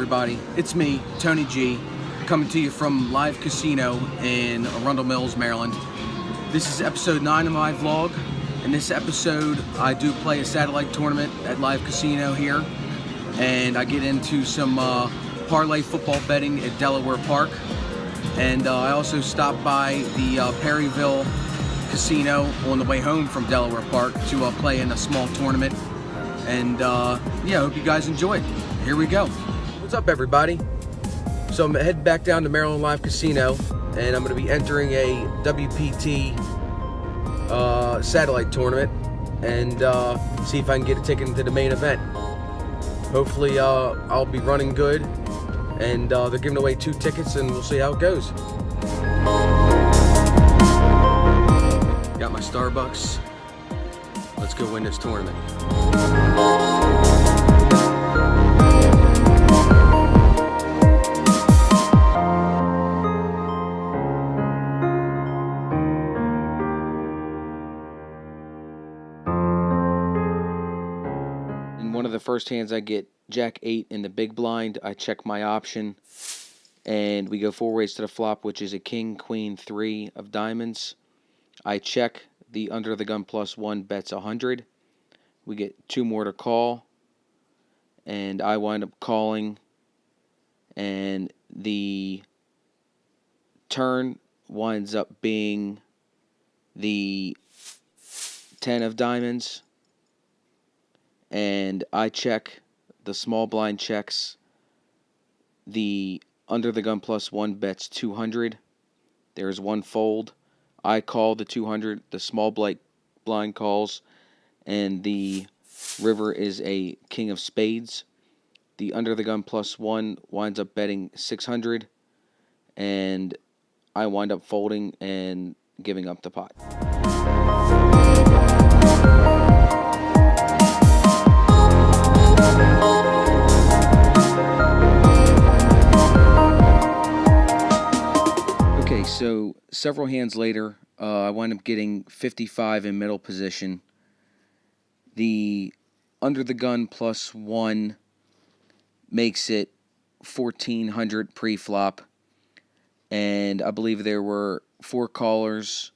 everybody? It's me, Tony G, coming to you from Live Casino in Arundel Mills, Maryland. This is episode 9 of my vlog. In this episode, I do play a satellite tournament at Live Casino here, and I get into some parlay football betting at Delaware Park. And I also stopped by the Perryville Casino on the way home from Delaware Park to play in a small tournament. And yeah, I hope you guys enjoy it. Here we go. What's up, everybody? So I'm heading back down to Maryland Live Casino, and I'm going to be entering a WPT satellite tournament and see if I can get a ticket into the main event. Hopefully I'll be running good, and they're giving away 2 tickets, and we'll see how it goes. Got my Starbucks. Let's go win this tournament. One of the first hands I get Jack 8 in the big blind. I check my option, and we go 4 ways to the flop, which is a King, Queen, 3 of diamonds. I check. The under the gun +1 bets 100. We get 2 more to call, and I wind up calling, and the turn winds up being the 10 of diamonds, and I check. The small blind checks. The under the gun +1 bets 200. There's 1 fold. I call the 200. The small blind calls, and the river is a king of spades. The under the gun +1 winds up betting 600, and I wind up folding and giving up the pot. Okay, so several hands later, I wind up getting 55 in middle position. The under the gun +1 makes it 1400 pre-flop, and I believe there were 4 callers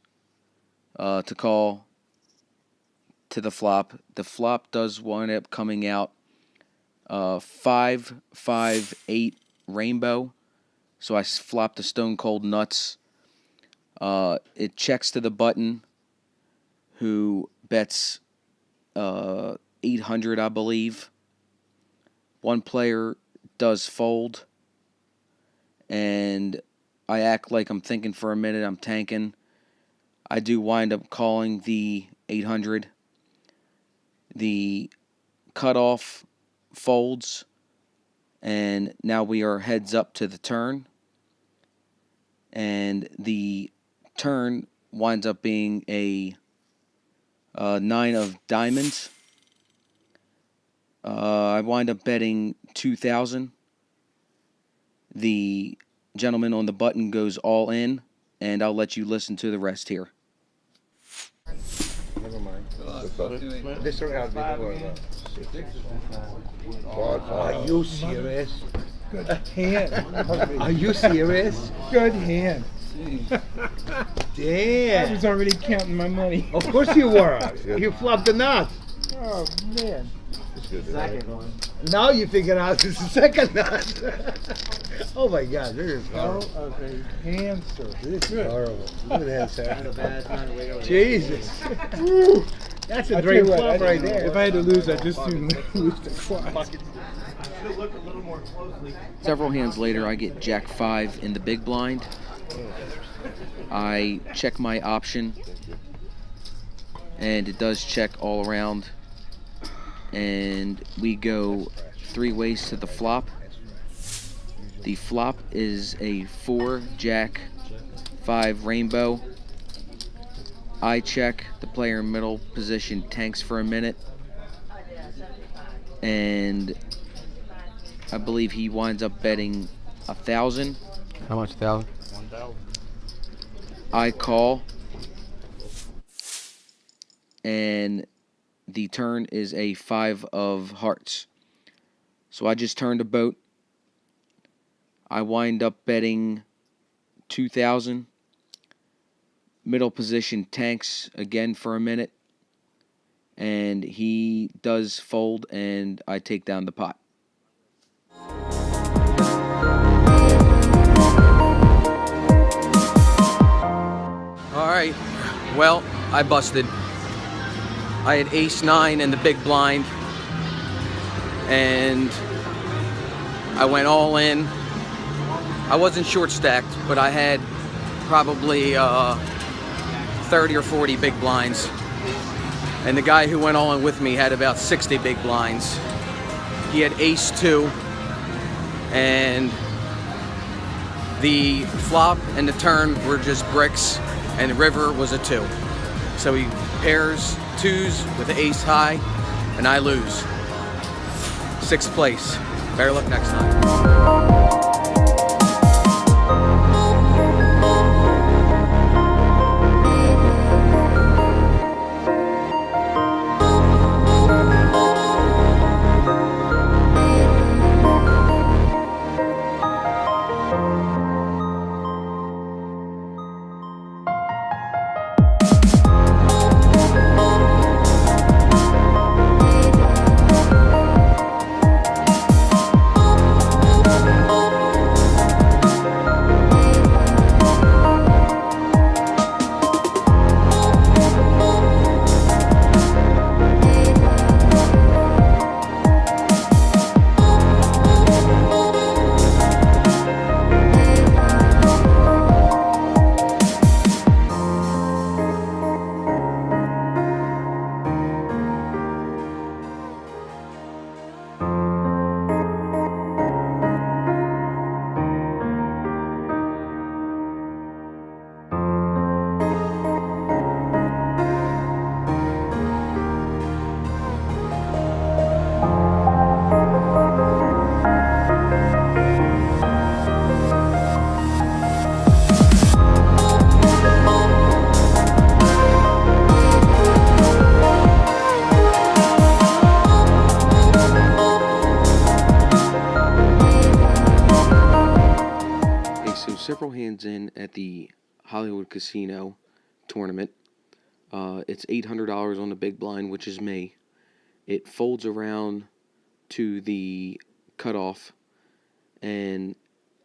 to call to the flop. The flop does wind up coming out 5-5-8 rainbow. So I flopped the stone cold nuts. It checks to the button, who bets 800, I believe. 1 player does fold, and I act like I'm thinking for a minute. I'm tanking. I do wind up calling the 800. The cutoff folds, and now we are heads up to the turn. And the turn winds up being a 9 of diamonds. I wind up betting 2,000. The gentleman on the button goes all in, and I'll let you listen to the rest here. Never mind. This one has been Are you serious? Good hand. Are you serious? Good hand. I Damn. was already counting my money. Of course you were. You flopped the nut. Oh, man. Second one. Now you figure out it's the second nut. Oh my God, this is Hell horrible. of a hand, sir. This is horrible. Look at that, sir. Jesus. That's a I tell great you what, flop right there. If I had to lose, I'd just lose the quad. Several hands later, I get Jack 5 in the big blind. I check my option, and it does check all around. And we go 3 ways to the flop. The flop is a 4 Jack 5 rainbow. I check. The player in middle position tanks for a minute, and I believe he winds up betting 1,000. How much? 1,000? I call, and the turn is a 5 of hearts. So I just turned a boat, I wind up betting 2,000. Middle position tanks again for a minute, and he does fold, and I take down the pot. Alright, well, I busted. I had ace-9 in the big blind, and I went all in. I wasn't short stacked, but I had probably 30 or 40 big blinds. And the guy who went all in with me had about 60 big blinds. He had ace-2, and the flop and the turn were just bricks, and the river was a 2. So he pairs 2s with the ace high, and I lose. 6th place. Better luck next time. Several hands in at the Hollywood Casino tournament. It's $800 on the big blind, which is me. It folds around to the cutoff, and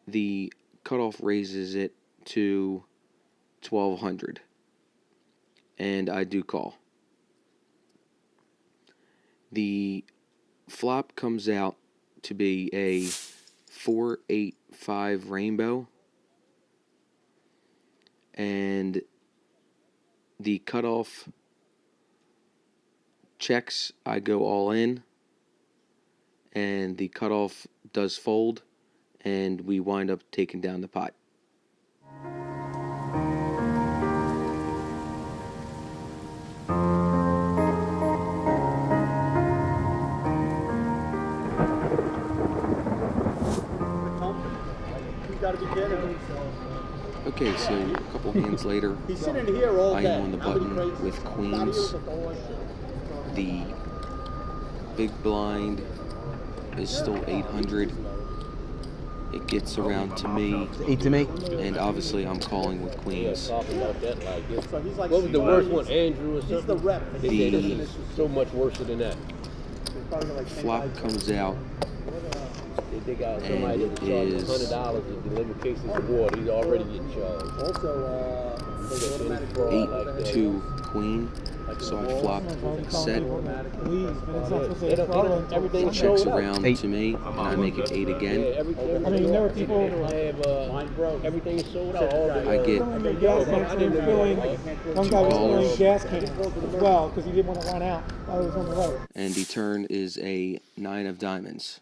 the cutoff raises it to 1,200, and I do call. The flop comes out to be a 4-8-5 rainbow, and the cutoff checks. I go all in, and the cutoff does fold, and we wind up taking down the pot. Okay, so a couple hands later, I am on the button with queens. The big blind is still 800. It gets around to me. 8 to me. And obviously I'm calling with queens. What was the worst one, Andrew or something? The so much worse than that. flop comes out, They got and somebody it that charged is $100 to deliver cases of water. He's already getting charged. Also, 8-2 queen. So I flop set. Everything Checks sold out. around to me, and I make it 8 again. I mean, there were people. Everything is sold out. I get The gas tanks were filling. One guy was filling gas cans as well because he didn't want to run out while he was on the road. and the turn is a 9 of diamonds.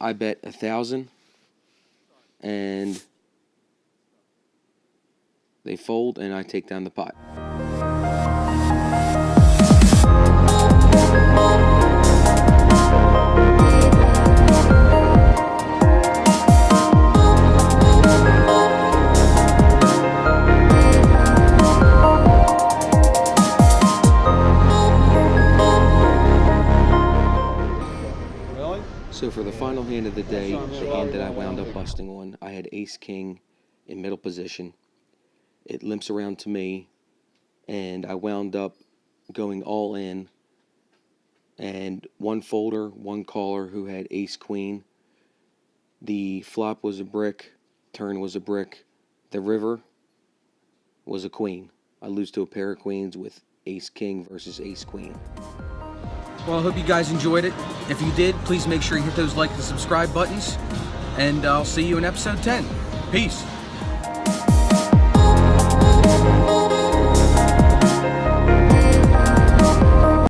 I bet 1,000, and they fold, and I take down the pot. So for the final hand of the day, the hand that I wound up busting on, I had ace-king in middle position. It limps around to me, and I wound up going all in, and one folder, one caller who had ace-queen. The flop was a brick, turn was a brick, the river was a queen. I lose to a pair of queens with ace-king versus ace-queen. Well, I hope you guys enjoyed it. If you did, please make sure you hit those like and subscribe buttons, and I'll see you in episode 10. Peace.